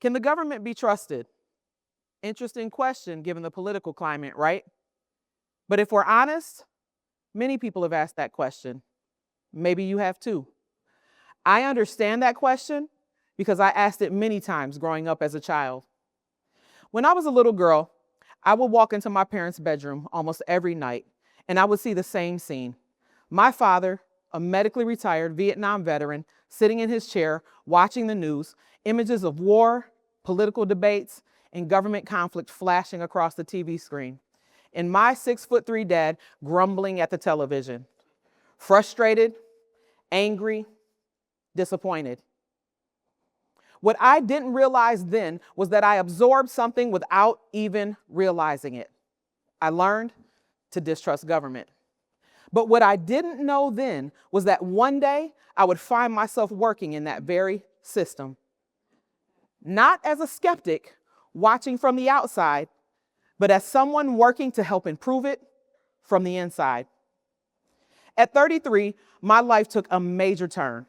Can the government be trusted? Interesting question given the political climate, right? But if we're honest, many people have asked that question. Maybe you have too. I understand that question because I asked it many times growing up as a child. When I was a little girl, I would walk into my parents' bedroom almost every night, and I would see the same scene. My father, a medically retired Vietnam veteran, sitting in his chair, watching the news, images of war, political debates, and government conflict flashing across the TV screen. And my 6'3" dad grumbling at the television, frustrated, angry, disappointed. What I didn't realize then was that I absorbed something without even realizing it. I learned to distrust government. But what I didn't know then was that one day I would find myself working in that very system. Not as a skeptic watching from the outside, but as someone working to help improve it from the inside. At 33, my life took a major turn.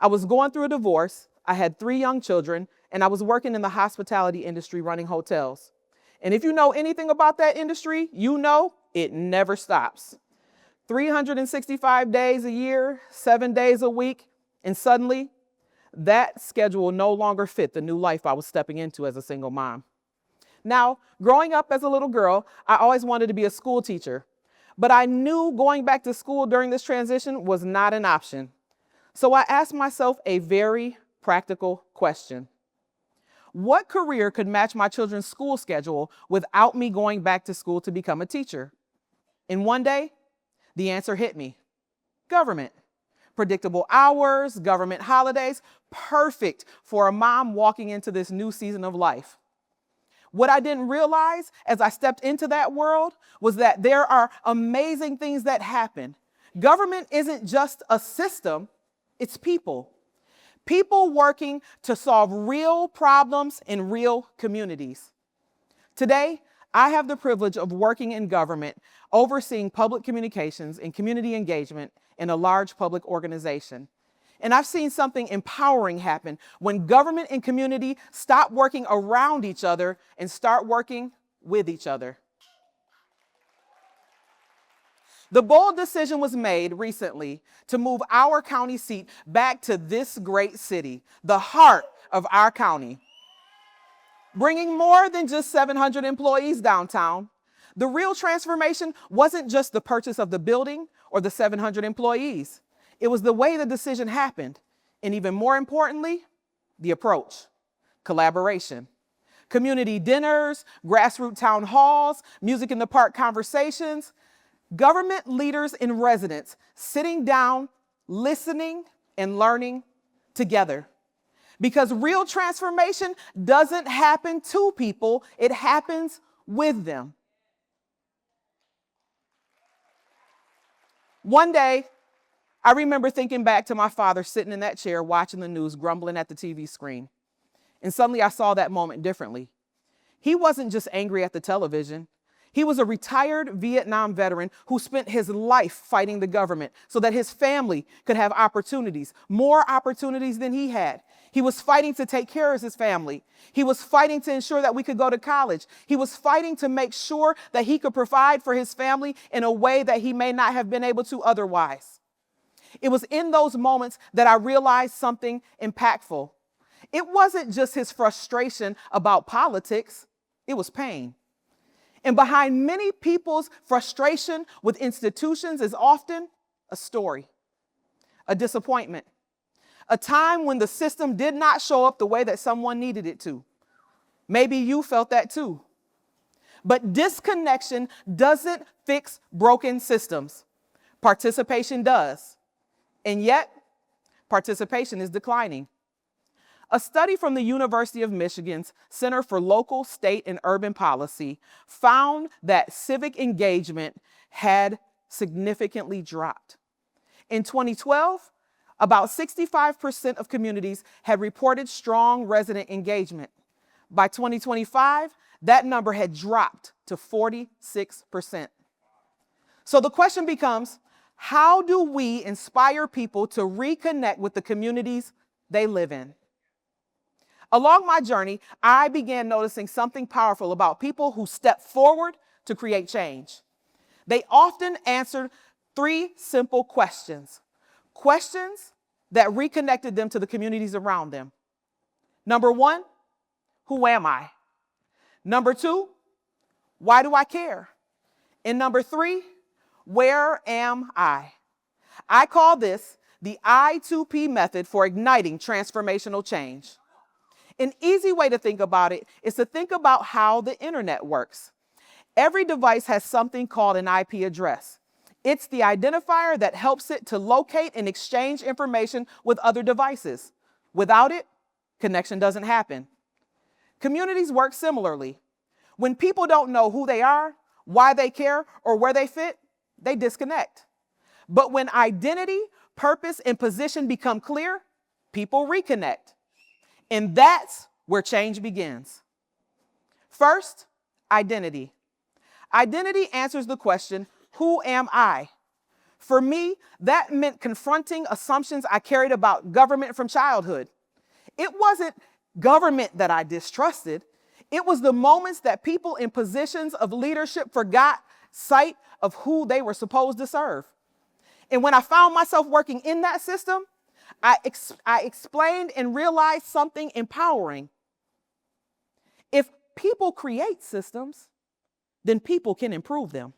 I was going through a divorce, I had 3 young children, and I was working in the hospitality industry running hotels. And if you know anything about that industry, you know it never stops. 365 days a year, 7 days a week, and suddenly that schedule no longer fit the new life I was stepping into as a single mom. Now, growing up as a little girl, I always wanted to be a school teacher, but I knew going back to school during this transition was not an option. So I asked myself a very practical question. What career could match my children's school schedule without me going back to school to become a teacher? And one day, the answer hit me. Government. Predictable hours, government holidays, perfect for a mom walking into this new season of life. What I didn't realize as I stepped into that world was that there are amazing things that happen. Government isn't just a system, it's people. People working to solve real problems in real communities. Today, I have the privilege of working in government, overseeing public communications and community engagement in a large public organization. And I've seen something empowering happen when government and community stop working around each other and start working with each other. The bold decision was made recently to move our county seat back to this great city, the heart of our county, bringing more than just 700 employees downtown. The real transformation wasn't just the purchase of the building or the 700 employees. It was the way the decision happened. And even more importantly, the approach, collaboration. Community dinners, grassroots town halls, music in the park conversations, government leaders and residents sitting down, listening and learning together. Because real transformation doesn't happen to people, it happens with them. One day, I remember thinking back to my father sitting in that chair watching the news, grumbling at the TV screen. And suddenly I saw that moment differently. He wasn't just angry at the television. He was a retired Vietnam veteran who spent his life fighting the government so that his family could have opportunities, more opportunities than he had. He was fighting to take care of his family. He was fighting to ensure that we could go to college. He was fighting to make sure that he could provide for his family in a way that he may not have been able to otherwise. It was in those moments that I realized something impactful. It wasn't just his frustration about politics, it was pain. And behind many people's frustration with institutions is often a story, a disappointment, a time when the system did not show up the way that someone needed it to. Maybe you felt that too. But disconnection doesn't fix broken systems. Participation does. And yet, participation is declining. A study from the University of Michigan's Center for Local, State, and Urban Policy found that civic engagement had significantly dropped. In 2012, about 65% of communities had reported strong resident engagement. By 2025, that number had dropped to 46%. So the question becomes, how do we inspire people to reconnect with the communities they live in? Along my journey, I began noticing something powerful about people who step forward to create change. They often answered three simple questions, questions that reconnected them to the communities around them. Number one, who am I? Number two, why do I care? And number three, where am I? I call this the I2P method for igniting transformational change. An easy way to think about it is to think about how the internet works. Every device has something called an IP address. It's the identifier that helps it to locate and exchange information with other devices. Without it, connection doesn't happen. Communities work similarly. When people don't know who they are, why they care, or where they fit, they disconnect. But when identity, purpose, and position become clear, people reconnect. And that's where change begins. First, identity. Identity answers the question, who am I? For me, that meant confronting assumptions I carried about government from childhood. It wasn't government that I distrusted. It was the moments that people in positions of leadership forgot sight of who they were supposed to serve. And when I found myself working in that system, I explained and realized something empowering. If people create systems, then people can improve them.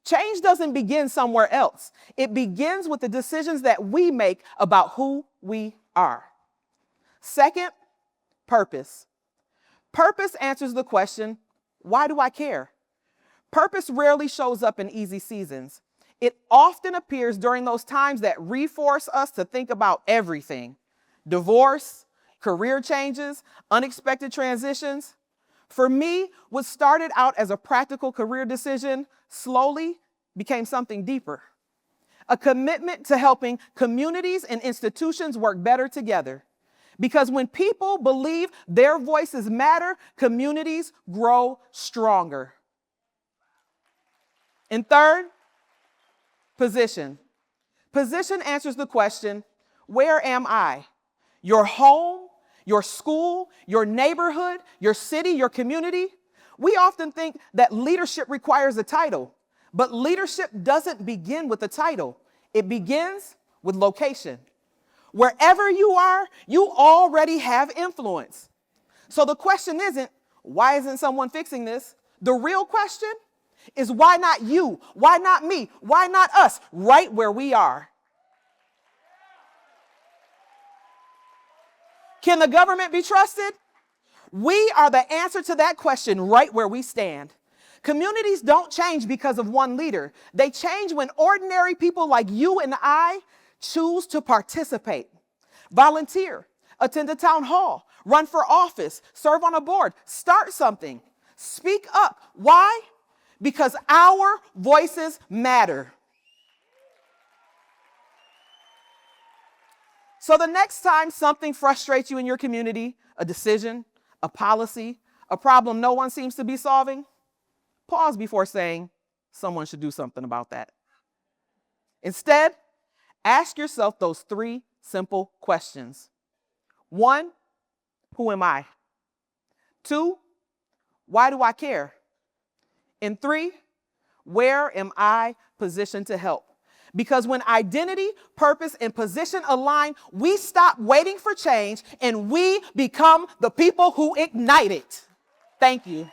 Change doesn't begin somewhere else. It begins with the decisions that we make about who we are. Second, purpose. Purpose answers the question, why do I care? Purpose rarely shows up in easy seasons. It often appears during those times that reforce us to think about everything. Divorce, career changes, unexpected transitions. For me, what started out as a practical career decision slowly became something deeper. A commitment to helping communities and institutions work better together. Because when people believe their voices matter, communities grow stronger. And third, position. Position answers the question, where am I? Your home, your school, your neighborhood, your city, your community. We often think that leadership requires a title, but leadership doesn't begin with a title. It begins with location. Wherever you are, you already have influence. So the question isn't, why isn't someone fixing this? The real question is, why not you? Why not me? Why not us? Right where we are. Can the government be trusted? We are the answer to that question right where we stand. Communities don't change because of one leader. They change when ordinary people like you and I choose to participate, volunteer, attend a town hall, run for office, serve on a board, start something, speak up. Why? Because our voices matter. So the next time something frustrates you in your community, a decision, a policy, a problem no one seems to be solving, pause before saying someone should do something about that. Instead, ask yourself those three simple questions. 1, who am I? 2, why do I care? And 3, where am I positioned to help? Because when identity, purpose, and position align, we stop waiting for change and we become the people who ignite it. Thank you.